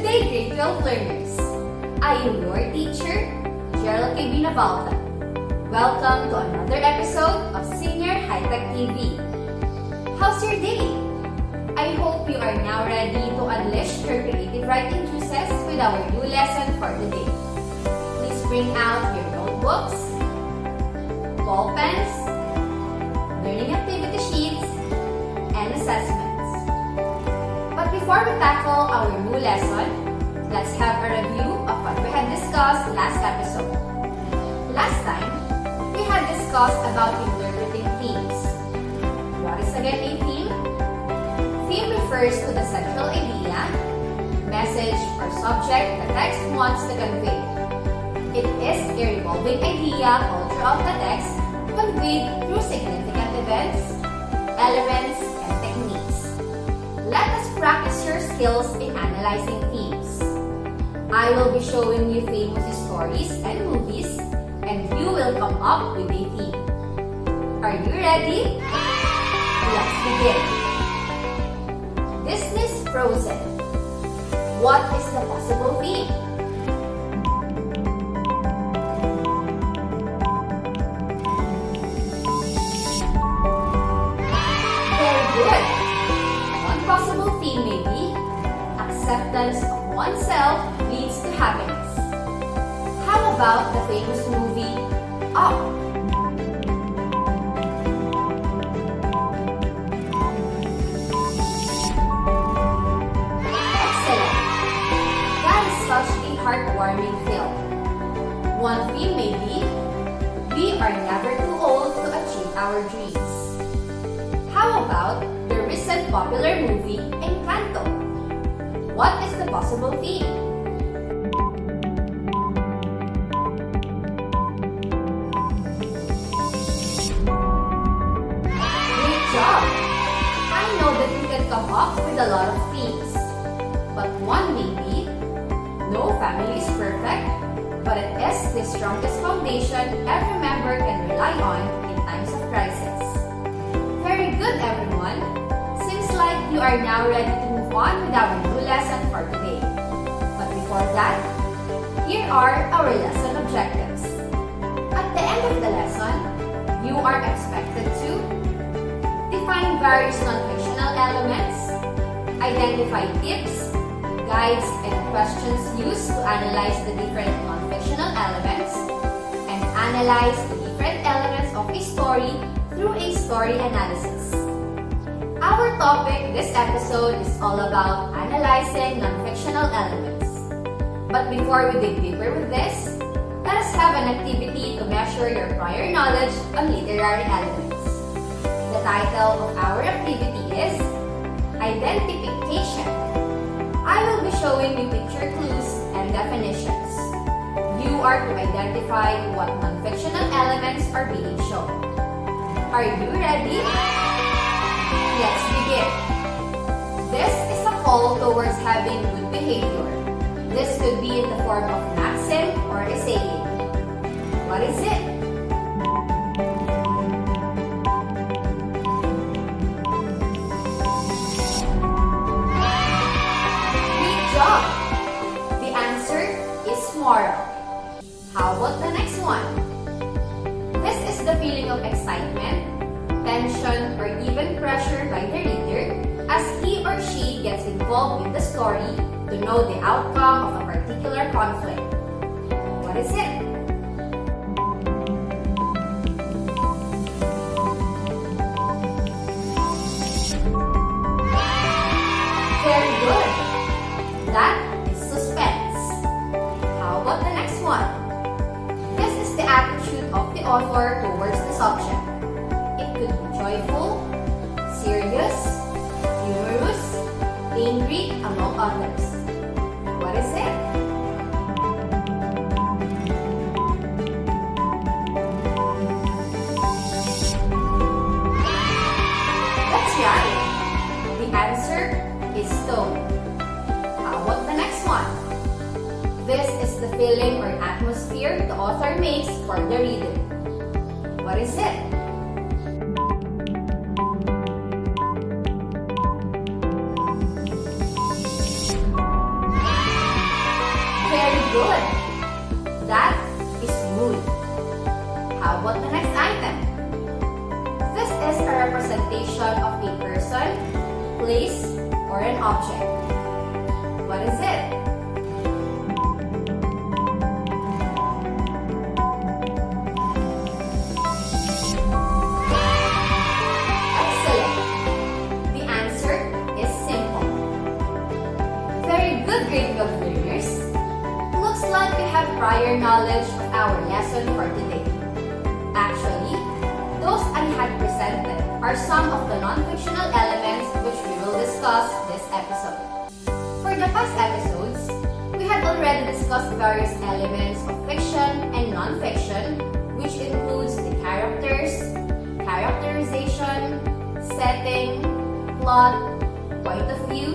day, grade 12 learners. I am your teacher, Gerald K. Binavalta. Welcome to another episode of Senior High Tech TV. How's your day? I hope you are now ready to unleash your creative writing juices with our new lesson for today. Please bring out your notebooks, ball pens, learning activity sheets, and assessments. But before we tackle our new lesson, let's have a review of what we had discussed last episode. Last time, we had discussed about interpreting themes. What is again a theme? Theme refers to the central idea, message, or subject the text wants to convey. It is a revolving idea all throughout the text, conveyed through significant events, elements, and techniques. Let us practice your skills in analyzing themes. I will be showing you famous stories and movies, and you will come up with a theme. Are you ready? Let's begin. Disney's Frozen. What is the possible theme? Very good. One possible theme may be acceptance of oneself leads to happiness. How about the famous movie Up? Excellent! That is such a heartwarming film. One theme may be we are never too old to achieve our dreams. How about the recent popular movie Encanto? What is the possible theme? Great job! I know that you can come up with a lot of themes. But one may be, no family is perfect, but it is the strongest foundation every member can rely on in times of crisis. Very good, everyone! Seems like you are now ready to move on with our new lesson for today. But before that, here are our lesson objectives. At the end of the lesson, you are expected to define various non-fictional elements, identify tips, guides, and questions used to analyze the different non-fictional elements, and analyze the different elements of a story through a story analysis. Our topic this episode is all about analyzing non-fictional elements. But before we dig deeper with this, let us have an activity to measure your prior knowledge on literary elements. The title of our activity is Identification. I will be showing you picture clues and definitions. You are to identify what non-fictional elements are being shown. Are you ready? Let's begin. This is a call towards having good behavior. This could be in the form of maxim or a saying. What is it? Great job! The answer is moral. How about the next one? This is the feeling of excitement, tension, or even pressure by the reader as he or she gets involved in the story to know the outcome of a particular conflict. What is it? Very good! That is suspense. How about the next one? This is the attitude of the author towards the subject. It could be joyful, serious, humorous, angry, among others. What is it? That's right. The answer is tone. How about the next one? This is the feeling or atmosphere the author makes for the reader. What is it? representation of a person, place, or an object. What is it? Excellent! The answer is simple. Very good, grade 12 learners. Looks like you have prior knowledge of our lesson for today. Actually, those I had presented are some of the non-fictional elements which we will discuss this episode. For the past episodes, we had already discussed various elements of fiction and non-fiction, which includes the characters, characterization, setting, plot, point of view,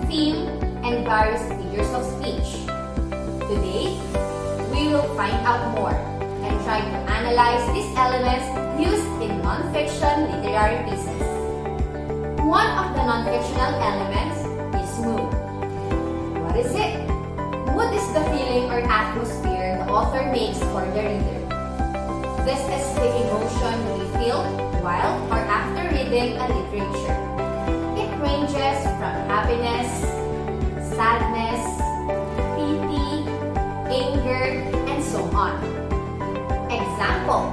theme, and various figures of speech. Today, we will find out more and try to analyze these elements used in non-fiction literary pieces. One of the non-fictional elements is mood. What is it? Mood is the feeling or atmosphere the author makes for the reader. This is the emotion we feel while or after reading a literature. It ranges from happiness, sadness, pity, anger, and so on. Example: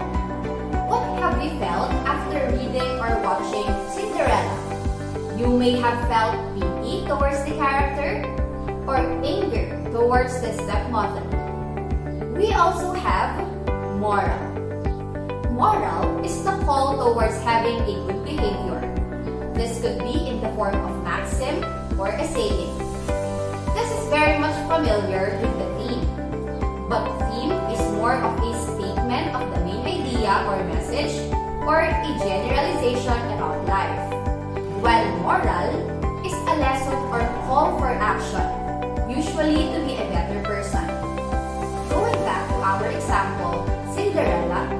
what have you felt after reading or watching Cinderella? You may have felt pity towards the character or anger towards the stepmother. We also have moral. Moral is the call towards having a good behavior. This could be in the form of maxim or a saying. This is very much familiar with the theme, but theme is more of a statement of the main idea or message or a generalization about life, while moral is a lesson or call for action, usually to be a better person. Going back to our example, Cinderella,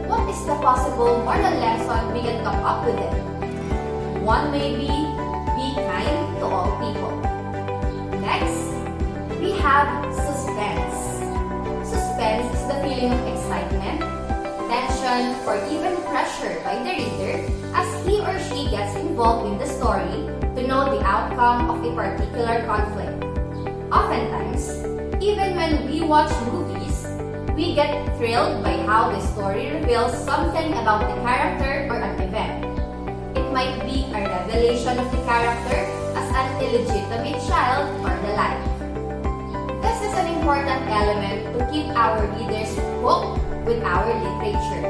what is the possible moral lesson we can come up with it? One may be kind to all people. Next, we have suspense. Suspense is the feeling of excitement, tension, or even pressure by the reader as he or she gets involved in the story to know the outcome of a particular conflict. Oftentimes, even when we watch movies, we get thrilled by how the story reveals something about the character or an event. It might be a revelation of the character as an illegitimate child or the like. This is an important element to keep our readers hooked with our literature.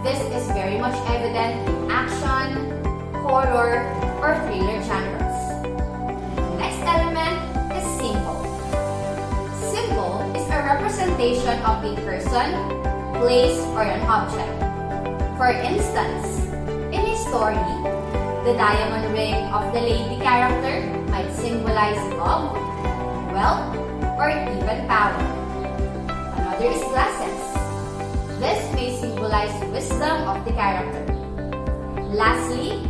This is very much evident in action, horror, or thriller genres. The next element is symbol. Symbol is a representation of a person, place, or an object. For instance, in a story, the diamond ring of the lady character might symbolize love, wealth, or even power. Another is glasses. This may symbolize wisdom of the character. Lastly,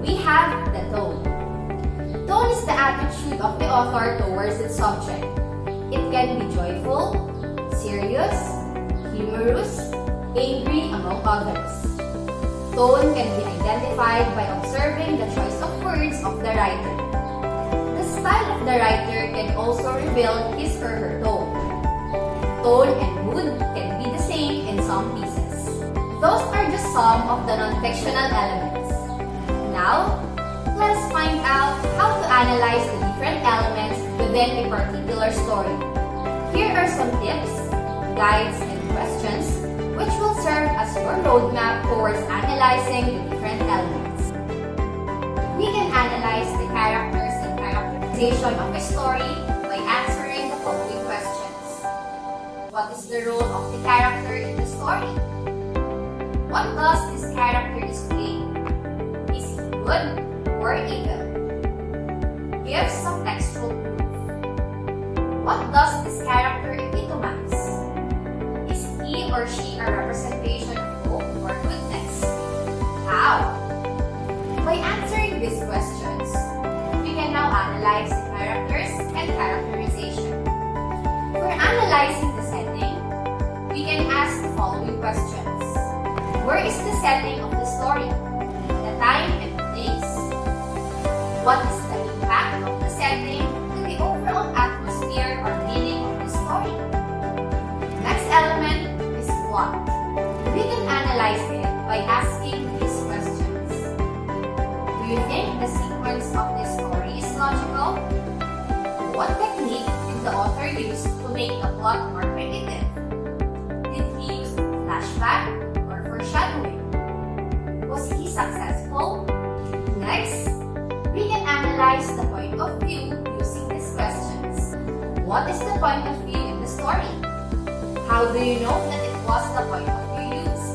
we have the tone. Tone is the attitude of the author towards its subject. It can be joyful, serious, humorous, angry, among others. Tone can be identified by observing the choice of words of the writer. The style of the writer can also reveal his or her tone. Tone and mood can be the same in some pieces. Those are just some of the non-fictional elements. Now, let us find out how to analyze the different elements within a particular story. Here are some tips, guides, and questions which will serve as your roadmap towards analyzing the different elements. We can analyze the characters and characterization of a story by answering the following questions. What is the role of the character in the story? What does this character display? Is he good or evil? Give some textual proof. What does this character epitomize? Is he or she a representation of hope or goodness? How? By answering these questions, we can now analyze the characters and characterization. For analyzing the setting, we can ask the following questions. Where is the setting of the story? The time and place? What is the impact of the setting to the overall atmosphere or meaning of the story? Next element is plot. We can analyze it by asking these questions. Do you think the sequence of this story is logical? What technique did the author use to make the plot more creative? Did he use flashback or foreshadowing? Was he successful? Next, we can analyze the point of view using these questions. What is the point of view in the story? How do you know that it was the point of view used?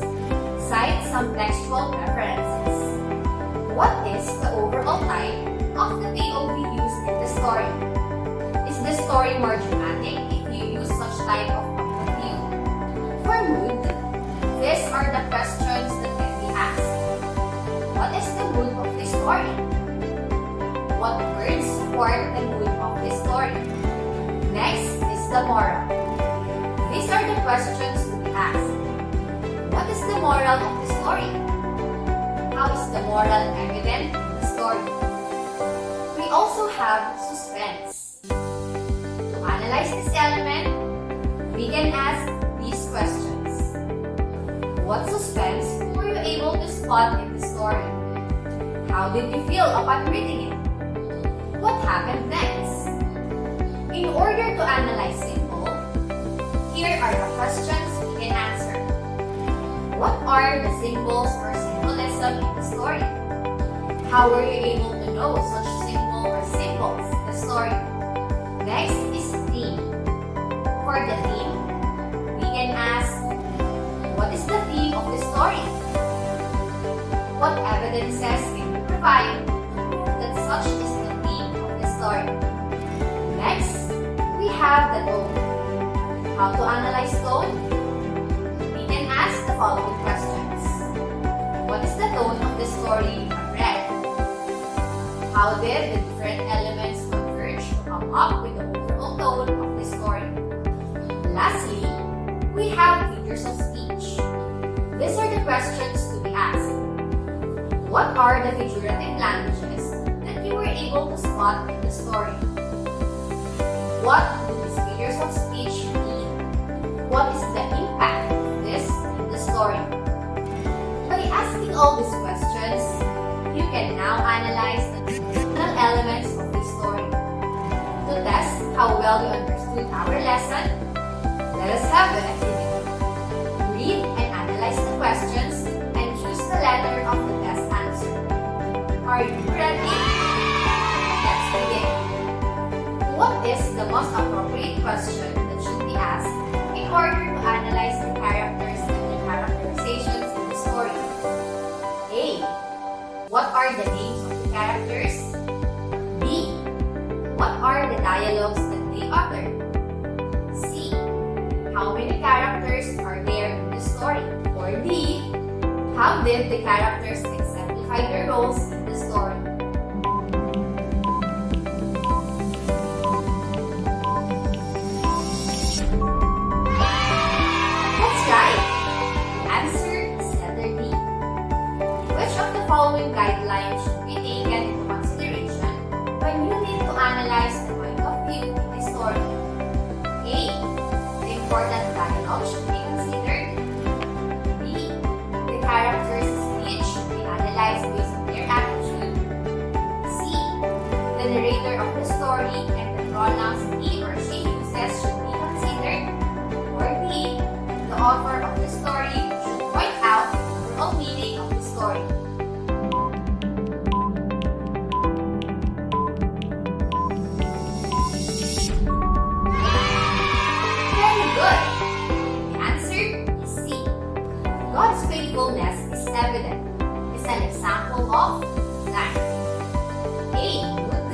Cite some textual references. What is the overall type of the POV used in the story? Is the story more dramatic if you use such type of point of view? For mood, these are the questions that can be asked. What is the mood of the story? What words support the mood of the story? Next is the moral. These are the questions to be asked. What is the moral of the story? How is the moral evident in the story? We also have suspense. To analyze this element, we can ask these questions. What suspense were you able to spot in the story? How did you feel upon reading it? What happened next? In order to analyze symbol, here are the questions we can answer. What are the symbols or symbolism in the story? How were you able to know such symbol or symbols in the story? Next is theme. For the theme, we can ask, what is the theme of the story? What evidences can you provide to prove that such is the theme of the story? Next, we have the tone. How to analyze tone? We can ask the following questions. What is the tone of the story you have read? How did the different elements converge to come up with the overall tone of the story? Lastly, we have figures of speech. These are the questions to be asked. What are the figurative languages that you were able to spot in the story? What do these figures of speech mean? What is the impact of this in the story? By asking all these questions, you can now analyze the emotional elements of the story. To test how well you understood our lesson, let us have an activity. Read and analyze the questions and choose the letter of the best answer. Are you ready? Let's begin. What is the most appropriate question that should be asked in order to analyze the characters and the characterizations in the story? A. What are the names of the characters? B. What are the dialogues that they utter? C. How many characters are there in the story? Or D. How did the characters exemplify their roles in the story? That's right. The answer is letter D. Which of the following guidelines should be taken into consideration when you need to analyze the point of view in the story? A. The important dialogue should be considered. B. The characters' speech should be analyzed based on their attitude. C. The narrator of the story and the pronouns he or she uses should be considered. Or D. The author of the story should point out the overall meaning of the story. Very good! The answer is C. God's faithfulness is evident is an example of blank. A. Good.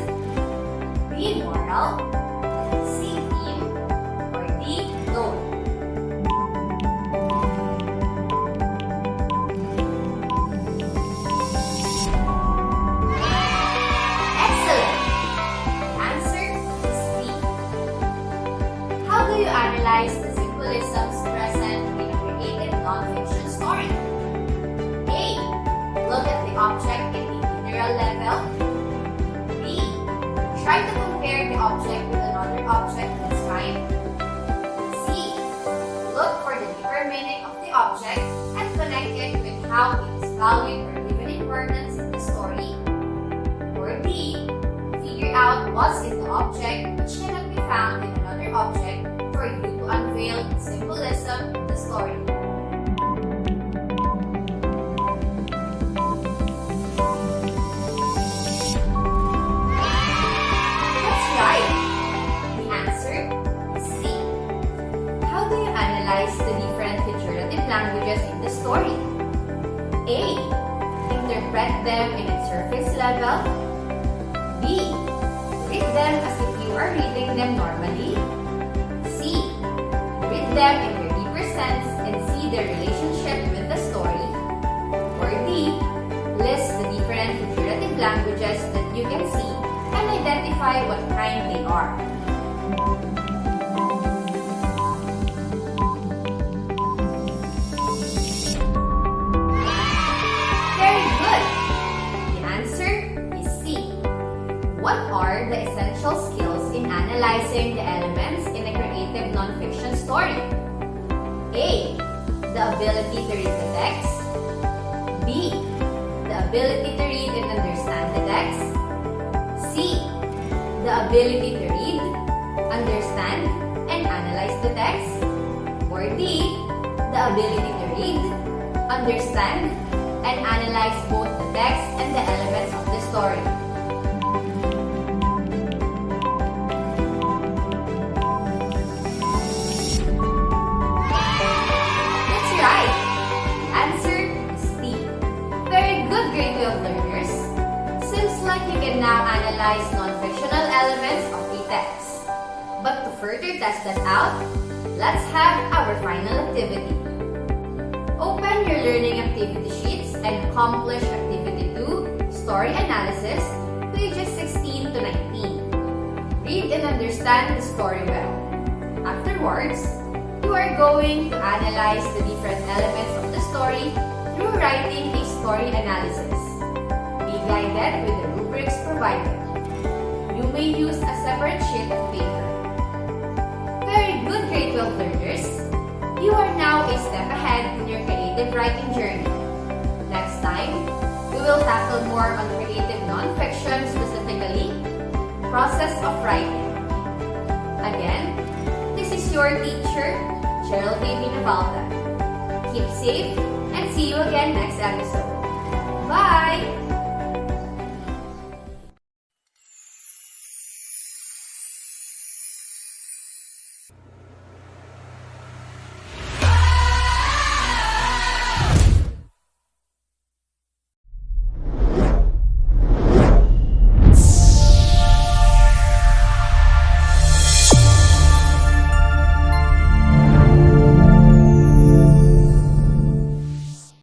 valued or given importance in the story. Or D. Figure out what's in the object which cannot be found in another object for you to unveil the symbolism of the story. That's right. The answer is C. How do you analyze the different figurative languages in the story? A. Interpret them in its surface level. B. Read them as if you are reading them normally. C. Read them in their deeper sense and see their relationship with the story. Or D. List the different figurative languages that you can see and identify what kind they are. Very good! The answer is C. What are the essential skills in analyzing the elements in a creative nonfiction story? A. The ability to read the text. B. The ability to read and understand the text. C. The ability to read, understand, and analyze the text. Or D. The ability to read, understand, and analyze both the text and the elements of the story. That's right! The answer is D. Very good, grade 12 learners. Seems like you can now analyze non-fictional elements of a text. But to further test that out, let's have our final activity. Open your learning activity sheets and accomplish Activity 2, Story Analysis, pages 16 to 19. Read and understand the story well. Afterwards, you are going to analyze the different elements of the story through writing a story analysis. Be guided with the rubrics provided. You may use a separate sheet of paper. Very good, grade 12 learners. You are now a step ahead in your creative writing journey. Next time, we will tackle more on creative nonfiction, specifically, process of writing. Again, this is your teacher, Cheryl K. Binavalta. Keep safe and see you again next episode. Bye!